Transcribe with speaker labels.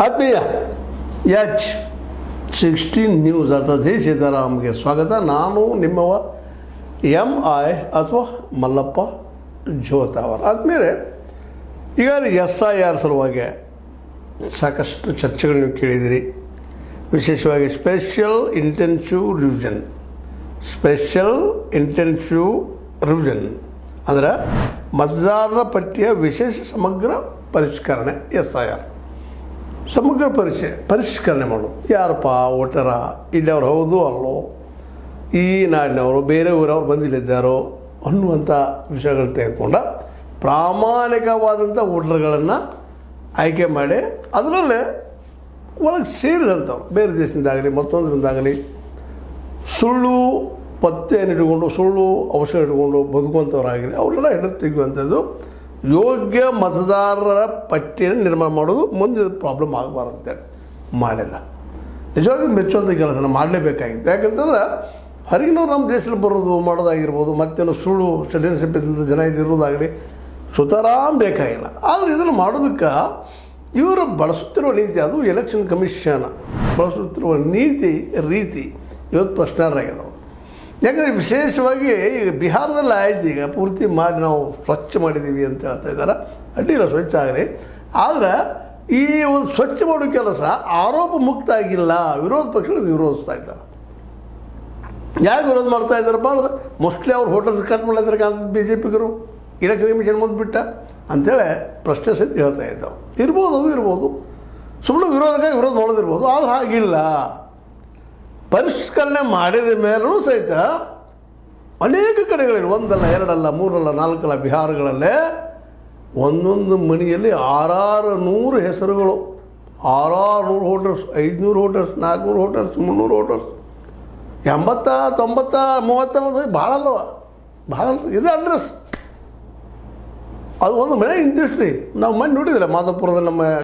Speaker 1: ಆತ್ಮೀಯ H16 news ಅರ್ಥಾತ್ ಹೇ ಸೀತಾರಾಮ್ಗೆ ಸ್ವಾಗತ. ನಾನು ನಿಮ್ಮವ MI ಅಥವಾ ಮಲ್ಲಪ್ಪ ಜೋತಾವರ್. ಆದ್ಮೇಲೆ ಈಗ SIR ಸಲುವಾಗಿ ಸಾಕಷ್ಟು ಚರ್ಚೆಗಳು ನೀವು ಕೇಳಿದಿರಿ. ವಿಶೇಷವಾಗಿ ಸ್ಪೆಷಲ್ ಇಂಟೆನ್ಸಿವ್ ರಿವಿಷನ್ ಅಂದರೆ ಮತದಾರರ ಪಟ್ಟಿಯ ವಿಶೇಷ ಸಮಗ್ರ ಪರಿಷ್ಕರಣೆ. SIR ಸಮಗ್ರ ಪರಿಷ್ಕರಣೆ ಮಾಡೋದು. ಯಾರಪ್ಪ ವೋಟರ, ಇಲ್ಲವ್ರು ಹೌದು ಅಲ್ಲೋ, ಈ ನಾಡಿನವರು ಬೇರೆ ಊರವ್ರು ಬಂದಿಲ್ಲಿದ್ದಾರೋ ಅನ್ನುವಂಥ ವಿಷಯಗಳನ್ನ ತೆಗೆದುಕೊಂಡ ಪ್ರಾಮಾಣಿಕವಾದಂಥ ವೋಟರ್ಗಳನ್ನು ಆಯ್ಕೆ ಮಾಡಿ ಅದರಲ್ಲೇ ಒಳಗೆ ಸೇರಿದಂಥವ್ರು ಬೇರೆ ದೇಶದಿಂದಾಗಲಿ ಮತ್ತೊಂದರಿಂದಾಗಲಿ ಸುಳ್ಳು ಪತ್ತೆಯನ್ನು ಇಟ್ಕೊಂಡು ಸುಳ್ಳು ಅಂಶ ಇಟ್ಕೊಂಡು ಬದುಕುವಂಥವ್ರಾಗಲಿ ಅವರೆಲ್ಲ ಹಿಡಿದು ತೆಗೆಯುವಂಥದ್ದು ಯೋಗ್ಯ ಮತದಾರರ ಪಟ್ಟಿಯನ್ನು ನಿರ್ಮಾಣ ಮಾಡೋದು ಮುಂದೆ ಪ್ರಾಬ್ಲಮ್ ಆಗಬಾರ್ದು ಅಂತೇಳಿ ಮಾಡಿದ. ನಿಜವಾಗಿ ಮೆಚ್ಚುವಂಥ ಕೆಲಸನ ಮಾಡಲೇಬೇಕಾಗಿತ್ತು. ಯಾಕಂತಂದ್ರೆ ಹೊರಗಿನವ್ರು ನಮ್ಮ ದೇಶದಲ್ಲಿ ಬರೋದು ಮಾಡೋದಾಗಿರ್ಬೋದು, ಮತ್ತೇನು ಸುಳ್ಳು ಸಿಟಿಜನ್ಶಿಪ್ ಇದ್ದಂಥ ಜನ ಇರೋದಾಗಲಿ ಸುತರಾಮ್ ಬೇಕಾಗಿಲ್ಲ. ಆದರೆ ಇದನ್ನು ಮಾಡೋದಕ್ಕೆ ಇವರು ಬಳಸುತ್ತಿರುವ ನೀತಿ, ಅದು ಎಲೆಕ್ಷನ್ ಕಮಿಷನ್ ಬಳಸುತ್ತಿರುವ ರೀತಿ ಇವತ್ತು ಪ್ರಶ್ನಾರ್ಹರಾಗಿದ್ದಾವೆ. ಯಾಕಂದರೆ ವಿಶೇಷವಾಗಿ ಈಗ ಬಿಹಾರದಲ್ಲಿ ಆಯ್ತು, ಈಗ ಪೂರ್ತಿ ಮಾಡಿ ನಾವು ಸ್ವಚ್ಛ ಮಾಡಿದ್ದೀವಿ ಅಂತ ಹೇಳ್ತಾ ಇದ್ದಾರೆ. ಅಡ್ಡಿಲ್ಲ, ಸ್ವಚ್ಛ ಆಗಲಿ. ಆದರೆ ಈ ಒಂದು ಸ್ವಚ್ಛ ಮಾಡೋ ಕೆಲಸ ಆರೋಪ ಮುಕ್ತ ಆಗಿಲ್ಲ. ವಿರೋಧ ಪಕ್ಷಗಳು ವಿರೋಧಿಸ್ತಾ ಇದ್ದಾರೆ. ಯಾಕೆ ವಿರೋಧ ಮಾಡ್ತಾ ಇದ್ದಾರಪ್ಪ ಅಂದ್ರೆ ಮೋಸ್ಟ್ಲಿ ಅವ್ರು ಹೋಟೆಲ್ ಕಟ್ ಮಾಡಿದ್ರೆ ಕಾಣ್ತದೆ BJPಗರು ಎಲೆಕ್ಷನ್ ಕಮಿಷನ್ ಮುಂದೆ ಬಿಟ್ಟ ಅಂಥೇಳಿ ಪ್ರಶ್ನೆ ಸಹಿತ ಹೇಳ್ತಾ ಇದ್ದಾವೆ. ಇರ್ಬೋದು, ಅದು ಇರ್ಬೋದು, ಸುಮ್ಮನೆ ವಿರೋಧಕ್ಕಾಗಿ ವಿರೋಧ ಮಾಡೋದಿರ್ಬೋದು. ಆದ್ರೆ ಹಾಗಿಲ್ಲ. ಪರಿಷ್ಕರಣೆ ಮಾಡಿದ ಮೇಲೂ ಸಹಿತ ಅನೇಕ ಕಡೆಗಳಲ್ಲಿ ಒಂದಲ್ಲ ಎರಡಲ್ಲ ಮೂರಲ್ಲ ನಾಲ್ಕಲ್ಲ ಬಿಹಾರಗಳಲ್ಲೇ ಒಂದೊಂದು ಮನೆಯಲ್ಲಿ 600 ಹೆಸರುಗಳು, 600 ವೋಟರ್ಸ್, 500 ವೋಟರ್ಸ್, 400 ವೋಟರ್ಸ್, 300 ವೋಟರ್ಸ್, 80, 90, 30 ಅನ್ನೋದು ಭಾಳಲ್ಲವ, ಭಾಳ ಇದು ಅಡ್ರೆಸ್. ಅದು ಒಂದು ಮನೆ ಇಂತಿಷ್ಟ್ರಿ. ನಾವು ಮನೆ ನೋಡಿದ್ರೆ ಮಾಧವಪುರದಲ್ಲಿ ನಮ್ಮ